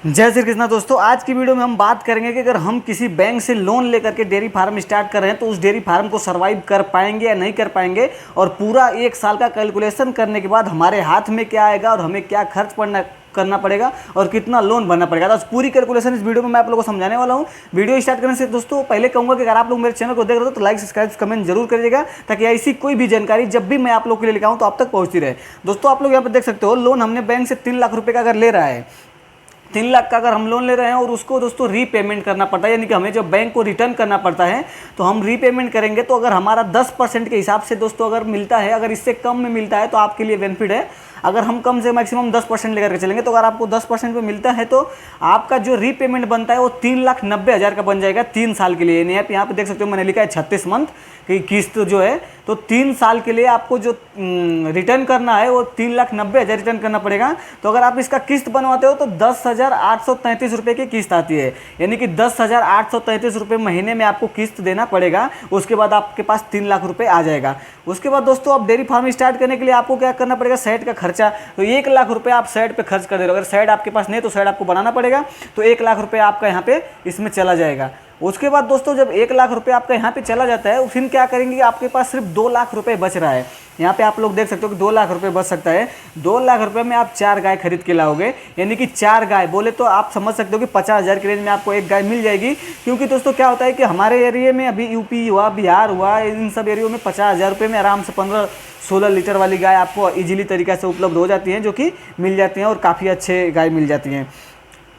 जय श्री कृष्णा दोस्तों। आज की वीडियो में हम बात करेंगे कि अगर हम किसी बैंक से लोन लेकर के डेयरी फार्म स्टार्ट कर रहे हैं तो उस डेयरी फार्म को सर्वाइव कर पाएंगे या नहीं कर पाएंगे, और पूरा एक साल का कैलकुलेशन करने के बाद हमारे हाथ में क्या आएगा और हमें क्या खर्च करना पड़ेगा और कितना लोन भरना पड़ेगा। तो पूरी कैलकुलेशन इस वीडियो में मैं आप लोगों को समझाने वाला हूं। वीडियो स्टार्ट करने से दोस्तों पहले कहूंगा कि अगर आप लोग मेरे चैनल को देख रहे हो तो लाइक सब्सक्राइब कमेंट जरूर करिएगा, ताकि ऐसी कोई भी जानकारी जब भी मैं आप लोग के लिए लेकर आऊँ तो आप तक पहुंचती रहे। दोस्तों आप लोग यहाँ पर देख सकते हो, लोन हमने बैंक से 3 लाख रुपये का अगर ले रहा है, 3 लाख का अगर हम लोन ले रहे हैं और उसको दोस्तों रीपेमेंट करना पड़ता है, यानी कि हमें जो बैंक को रिटर्न करना पड़ता है, तो हम रीपेमेंट करेंगे तो अगर हमारा 10% के हिसाब से दोस्तों अगर मिलता है, अगर इससे कम में मिलता है तो आपके लिए बेनिफिट है। अगर हम कम से मैक्सिमम 10% लेकर के चलेंगे तो अगर आपको 10% पे मिलता है तो आपका जो रीपेमेंट बनता है वो 3,90,000 का बन जाएगा 3 साल के लिए। यहाँ पे देख सकते हो मैंने लिखा है 36 मंथ की किस्त जो है, तो 3 साल के लिए आपको जो रिटर्न करना है वो 3,90,000 रिटर्न करना पड़ेगा। तो अगर आप इसका किस्त बनवाते हो तो 10,833 रुपये की किस्त आती है, यानी कि 10,833 रुपये महीने में आपको किस्त देना पड़ेगा। उसके बाद आपके पास 3 लाख रुपये आ जाएगा। उसके बाद दोस्तों आप डेयरी फार्म स्टार्ट करने के लिए आपको क्या करना पड़ेगा, सेट का खर्चा। तो 1 लाख रुपये आप सेट पे खर्च कर दे रहे हो। अगर सेट आपके पास नहीं तो सेट आपको बनाना पड़ेगा, तो 1 लाख रुपये आपका यहाँ पे इसमें चला जाएगा। उसके बाद दोस्तों जब 1 लाख रुपये आपका यहाँ पे चला जाता है, फिर क्या करेंगे, आपके पास सिर्फ 2 लाख रुपये बच रहा है। यहाँ पे आप लोग देख सकते हो कि 2 लाख रुपये बच सकता है। 2 लाख रुपये में आप 4 गाय खरीद के लाओगे, यानी कि 4 गाय बोले तो आप समझ सकते हो कि 50,000 की रेंज में आपको एक गाय मिल जाएगी। क्योंकि दोस्तों क्या होता है कि हमारे एरिया में अभी यूपी हुआ, बिहार हुआ, इन सब एरियो में 50,000 रुपये में आराम से 15-16 लीटर वाली गाय आपको ईजिली तरीक़े से उपलब्ध हो जाती हैं, जो कि मिल जाती हैं और काफ़ी अच्छे गाय मिल जाती हैं।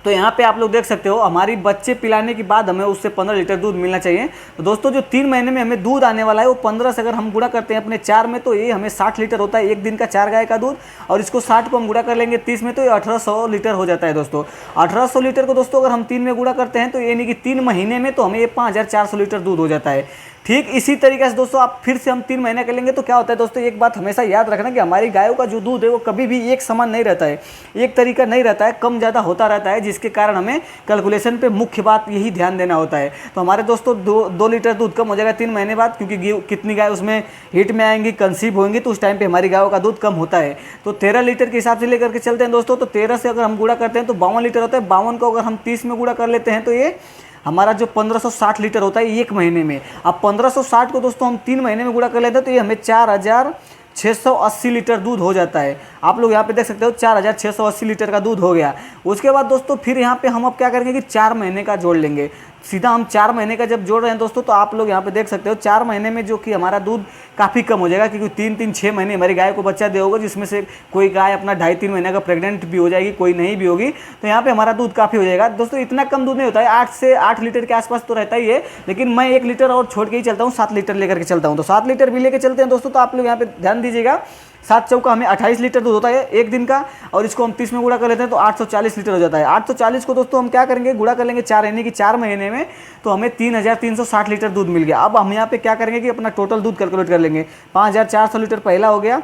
तो यहाँ पे आप लोग देख सकते हो हमारी बच्चे पिलाने के बाद हमें उससे 15 लीटर दूध मिलना चाहिए। तो दोस्तों जो 3 महीने में हमें दूध आने वाला है वो 15 से अगर हम गुणा करते हैं अपने 4 में, तो ये हमें 60 लीटर होता है एक दिन का 4 गाय का दूध। और इसको 60 को हम गुणा कर लेंगे 30 में, तो ये 1800 लीटर हो जाता है दोस्तों। 1800 लीटर को दोस्तों अगर हम 3 में गुणा करते हैं तो यानी कि 3 महीने में तो हमें ये 5400 लीटर दूध हो जाता है। ठीक इसी तरीके से दोस्तों आप फिर से हम 3 महीने कर लेंगे तो क्या होता है दोस्तों, एक बात हमेशा याद रखना कि हमारी गायों का जो दूध है वो कभी भी एक समान नहीं रहता है, एक तरीका नहीं रहता है, कम ज़्यादा होता रहता है, जिसके कारण हमें कैलकुलेशन पे मुख्य बात यही ध्यान देना होता है। तो हमारे दोस्तों 2 लीटर दूध कम हो जाएगा 3 महीने बाद, क्योंकि कितनी गाय उसमें हीट में आएंगी, कंसीव होंगी, तो उस टाइम पर हमारी गायों का दूध कम होता है। तो 13 लीटर के हिसाब से लेकर के चलते हैं दोस्तों। तो 13 से अगर हम गुणा करते हैं तो 52 लीटर होता है। 52 को अगर हम 30 में गुणा कर लेते हैं तो ये हमारा जो 1560 लीटर होता है एक महीने में। अब 1560 को दोस्तों हम 3 महीने में गुणा कर लेते हैं तो ये हमें 4,680 लीटर दूध हो जाता है। आप लोग यहाँ पे देख सकते हो 4,680 लीटर का दूध हो गया। उसके बाद दोस्तों फिर यहाँ पे हम अब क्या करेंगे कि 4 महीने का जोड़ लेंगे। सीधा हम 4 महीने का जब जोड़ रहे हैं दोस्तों, तो आप लोग यहाँ पे देख सकते हो 4 महीने में जो कि हमारा दूध काफ़ी कम हो जाएगा, क्योंकि 3-3 6 महीने हमारी गाय को बच्चा दे होगा, जिसमें से कोई गाय अपना 2.5-3 महीने का प्रेग्नेंट भी हो जाएगी, कोई नहीं भी होगी। तो यहाँ पे हमारा दूध काफ़ी हो जाएगा दोस्तों। इतना कम दूध नहीं होता है, 8 से 8 लीटर के आसपास तो रहता ही है, लेकिन मैं 1 लीटर और छोड़ के ही चलता हूँ, 7 लीटर लेकर के चलता हूँ। तो 7 लीटर भी लेकर चलते हैं दोस्तों। तो आप लोग यहाँ पे ध्यान दीजिएगा, 7 चौका हमें 28 लीटर दूध होता है एक दिन का, और इसको हम 30 में गुणा कर लेते हैं तो 840 लीटर हो जाता है। 840 को दोस्तों हम क्या करेंगे, गुणा कर लेंगे 4, यानी कि 4 महीने में, तो हमें 3,360 लीटर दूध मिल गया। अब हम यहाँ पे क्या करेंगे कि अपना टोटल दूध कैलकुलेट कर लेंगे। 5,400 लीटर पहला हो गया,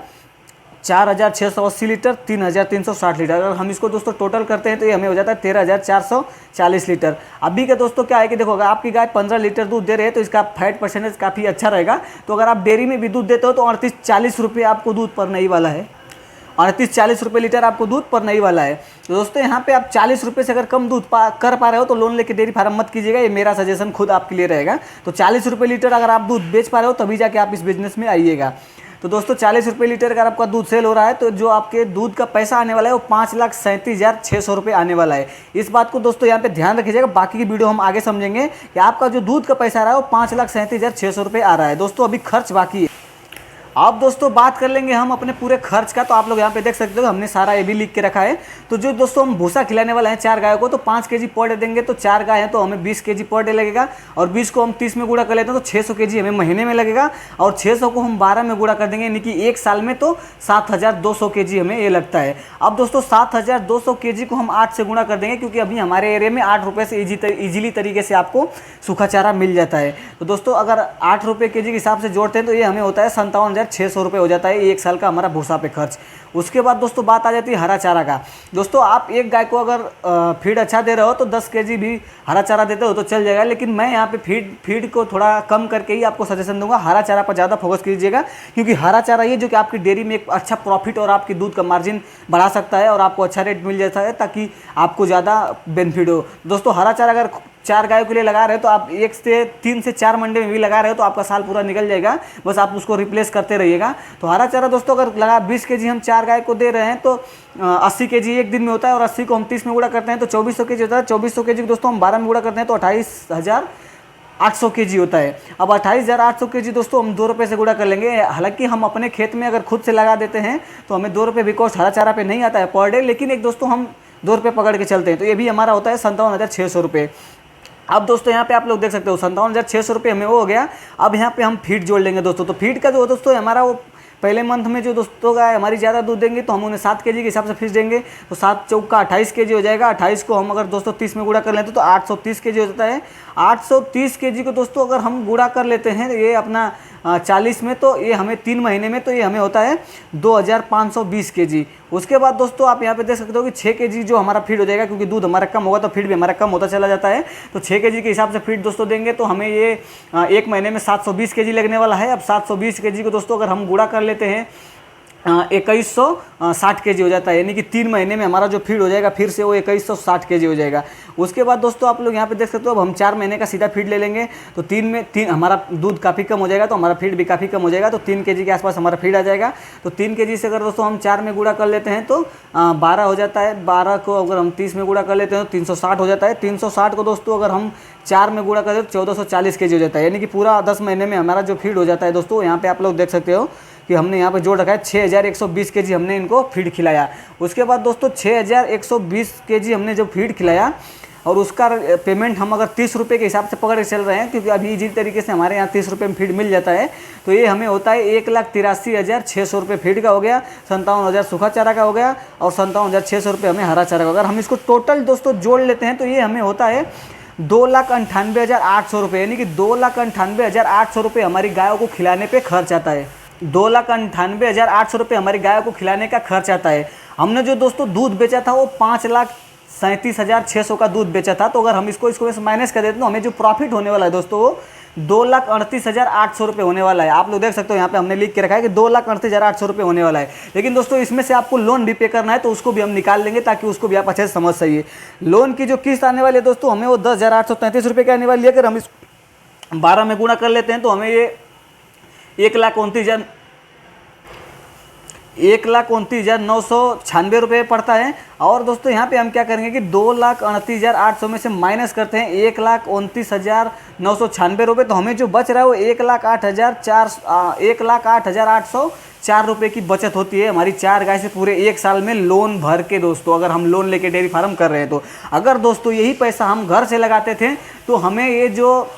4,680 लीटर, 3,360 लीटर। अगर हम इसको दोस्तों टोटल करते हैं तो ये हमें हो जाता है 13,440 लीटर। अभी का दोस्तों क्या है कि देखो, अगर आपकी गाय 15 लीटर दूध दे रहे हैं तो इसका फैट परसेंटेज काफ़ी अच्छा रहेगा। तो अगर आप डेयरी में भी दूध देते हो तो 38-40 रुपये आपको दूध पर नहीं वाला है, 38-40 रुपये लीटर आपको दूध पर नहीं वाला है। तो दोस्तों यहाँ पे आप 40 रुपये से अगर कम दूध कर पा रहे हो तो लोन लेके डेयरी फार्म मत कीजिएगा, ये मेरा सजेशन खुद आपके लिए रहेगा। तो 40 रुपये लीटर अगर आप दूध बेच पा रहे हो तभी जाके आप इस बिजनेस में आइएगा। तो दोस्तों 40 रुपये लीटर अगर आपका दूध सेल हो रहा है तो जो आपके दूध का पैसा आने वाला है वो 5,37,600 रुपये आने वाला है। इस बात को दोस्तों यहाँ पे ध्यान रखिएगा। बाकी की वीडियो हम आगे समझेंगे कि आपका जो दूध का पैसा आ रहा है वो 5,37,600 रुपये आ रहा है। दोस्तों अभी खर्च बाकी है। अब दोस्तों बात कर लेंगे हम अपने पूरे खर्च का। तो आप लोग यहाँ पे देख सकते हो हमने सारा ये भी लिख के रखा है। तो जो दोस्तों हम भूसा खिलाने वाले हैं 4 गायों को, तो 5 केजी पर डे देंगे। तो 4 गाय हैं तो हमें 20 केजी पर डे लगेगा, और 20 को हम 30 में गुणा कर लेते हैं तो 600 केजी हमें महीने में लगेगा, और 600 को हम 12 में गुणा कर देंगे, यानी कि एक साल में तो 7,200 केजी हमें ये लगता है। अब दोस्तों 7,200 केजी को हम 8 से गुणा कर देंगे, क्योंकि अभी हमारे एरिया में 8 रुपये से ईजिली तरीके से आपको सूखा चारा मिल जाता है। तो दोस्तों अगर 8 रुपये केजी के हिसाब से जोड़ते हैं तो ये हमें होता है 57,000 51,600 रुपये हो जाता है एक साल का हमारा भूसा पे खर्च। उसके बाद दोस्तों बात आ जाती है हरा चारा का। दोस्तों आप एक गाय को अगर फीड अच्छा दे रहे हो तो 10 केजी भी हरा चारा देते हो तो चल जाएगा, लेकिन मैं यहाँ पे फीड को थोड़ा कम करके ही आपको सजेशन दूंगा, हरा चारा पर ज़्यादा फोकस कीजिएगा, क्योंकि हरा चारा ये जो कि आपकी डेयरी में एक अच्छा प्रॉफिट और आपकी दूध का मार्जिन बढ़ा सकता है और आपको अच्छा रेट मिल जाता है ताकि आपको ज़्यादा बेनिफिट हो। दोस्तों हरा चारा अगर 4 गायों के लिए लगा रहे हो तो आप 3 से 4 मंडे में भी लगा रहे हो तो आपका साल पूरा निकल जाएगा, बस आप उसको रिप्लेस करते रहिएगा। तो हरा चारा दोस्तों अगर लगा 20 केजी हम 4 गाय को दे रहे हैं तो 80 केजी एक दिन में होता है, और 80 को हम 30 में गुणा करते हैं तो 2400 केजी होता है। 2400 केजी को दोस्तों हम 12 में गुणा करते हैं तो 28,800 केजी होता है। अब 28,800 केजी दोस्तों हम 2 रुपये से गुणा कर लेंगे। हालांकि हम अपने खेत में अगर खुद से लगा देते हैं तो हमें 2 रुपये भी कॉस्ट हरा चारा पे नहीं आता है पर डे, लेकिन एक दोस्तों हम 2 रुपये पकड़ के चलते हैं तो ये भी हमारा होता है 57,600 रुपये। अब दोस्तों यहाँ पे आप लोग देख सकते हो 57,600 रुपये हमें वो हो गया। अब यहाँ पे हम फीड जोड़ लेंगे दोस्तों, तो फीड का जो दोस्तों हमारा वो पहले मंथ में जो दोस्तों गाय हमारी ज़्यादा दूध देंगे तो हम उन्हें 7 केजी के हिसाब से फीस देंगे, तो 7 चौका 28 केजी हो जाएगा। 28 को हम अगर दोस्तों 30 में गुणा कर लेते तो 830 केजी हो जाता है। 830 केजी को दोस्तों अगर हम गुणा कर लेते हैं ये अपना 40 में, तो ये हमें 3 महीने में तो ये हमें होता है 2,520 केजी। उसके बाद दोस्तों आप यहाँ पे देख सकते हो कि 6 केजी जो हमारा फीड हो जाएगा, क्योंकि दूध हमारा कम होगा तो फीड भी हमारा कम होता चला जाता है। तो 6 केजी के हिसाब से फीड दोस्तों देंगे तो हमें ये 1 महीने में 720 केजी लगने वाला है। अब 720 केजी को दोस्तों अगर हम गुणा कर लेते हैं 2160 केजी हो जाता है, यानी कि 3 महीने में हमारा जो फीड हो जाएगा फिर से वो 2160 केजी हो जाएगा। उसके बाद दोस्तों आप लोग यहाँ पे देख सकते हो अब हम 4 महीने का सीधा फीड ले लेंगे तो 3 हमारा दूध काफ़ी कम हो जाएगा तो हमारा फीड भी काफ़ी कम हो जाएगा, तो 3 केजी के आसपास हमारा फीड आ जाएगा। तो 3 केजी से अगर दोस्तों हम 4 में गुणा कर लेते हैं तो 12 हो जाता है। 12 को अगर हम 30 में गुणा कर लेते हैं तो 360 हो जाता है। 360 को दोस्तों अगर हम 4 में गुणा करते तो 1440 केजी हो जाता है, यानी कि पूरा 10 महीने में हमारा जो फीड हो जाता है। दोस्तों यहाँ पे आप लोग देख सकते हो कि हमने यहाँ पे जोड़ रखा है 6,120 केजी हमने इनको फीड खिलाया। उसके बाद दोस्तों 6,120 केजी हमने जो फीड खिलाया और उसका पेमेंट हम अगर 30 रुपये के हिसाब से पकड़ के चल रहे हैं, क्योंकि अभी इजी तरीके से हमारे यहाँ 30 रुपये में फीड मिल जाता है, तो ये हमें होता है 1,83,600 रुपये फीड का हो गया, 57,000 सूखा चारा का हो गया और 57,600 रुपये हमें हरा चारा का। अगर हम इसको टोटल दोस्तों जोड़ लेते हैं तो ये हमें होता है 2,98,800 रुपये, यानी कि 2,98,800 रुपये हमारी गायों को खिलाने पे खर्च आता है। 2,98,800 रुपये हमारी गायों को खिलाने का खर्च आता है। हमने जो दोस्तों दूध बेचा था वो 5,37,600 का दूध बेचा था, तो अगर हम इसको माइनस कर देते तो हमें जो प्रॉफिट होने वाला है दोस्तों वो 2,38,800 रुपये होने वाला है। आप लोग देख सकते हो यहाँ पे हमने लिख के रखा है कि 2,38,800 रुपये होने वाला है। लेकिन दोस्तों इसमें से आपको लोन भी पे करना है तो उसको भी हम निकाल लेंगे ताकि उसको भी आप अच्छे से समझ सकिए। लोन की जो किस्त आने वाली है दोस्तों हमें वो 10,833 रुपये की आने वाली है। अगर हम इस 12 में गुणा कर लेते हैं तो हमें ये 1,29,996 रुपये पड़ता है। और दोस्तों यहाँ पे हम क्या करेंगे कि 2,29,800 में से माइनस करते हैं 1,29,996 रुपये, तो हमें जो बच रहा है वो 1,08,804 रुपये की बचत होती है हमारी 4 गाय से पूरे 1 साल में लोन भर के। दोस्तों अगर हम लोन लेके डेयरी फार्म कर रहे हैं तो अगर दोस्तों यही पैसा हम घर से लगाते थे तो हमें ये जो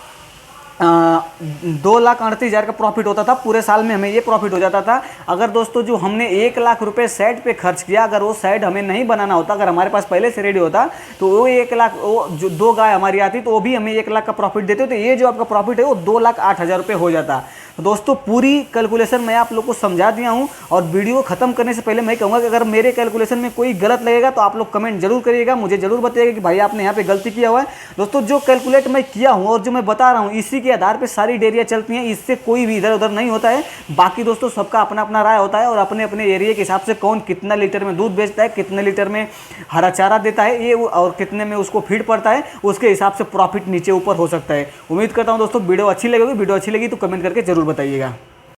2,38,000 का प्रॉफिट होता था पूरे साल में, हमें ये प्रॉफिट हो जाता था। अगर दोस्तों जो हमने 1 लाख रुपए साइड पे खर्च किया, अगर वो साइड हमें नहीं बनाना होता, अगर हमारे पास पहले से रेडी होता तो वो 1 लाख, वो जो 2 गाय हमारी आती तो वो भी हमें 1 लाख का प्रॉफिट देते, तो ये जो आपका प्रॉफिट है वो 2,08,000 रुपये हो जाता। तो दोस्तों पूरी कैलकुलेशन मैं आप लोग को समझा दिया हूँ, और वीडियो खत्म करने से पहले मैं कहूँगा कि अगर मेरे कैलकुलेशन में कोई गलत लगेगा तो आप लोग कमेंट जरूर करिएगा, मुझे जरूर बताइएगा कि भाई आपने यहाँ पे गलती किया हुआ है। दोस्तों जो कैलकुलेट मैं किया हूँ और जो मैं बता रहा हूँ इसी के आधार पर सारी डेयरियाँ चलती हैं, इससे कोई भी इधर उधर नहीं होता है। बाकी दोस्तों सबका अपना अपना राय होता है और अपने अपने एरिया के हिसाब से कौन कितना लीटर में दूध बेचता है, कितने लीटर में हरा चारा देता है ये, और कितने में उसको फीड पड़ता है, उसके हिसाब से प्रॉफिट नीचे ऊपर हो सकता है। उम्मीद करता हूँ दोस्तों वीडियो अच्छी लगेगी। वीडियो अच्छी लगी तो कमेंट करके जरूर बताइएगा।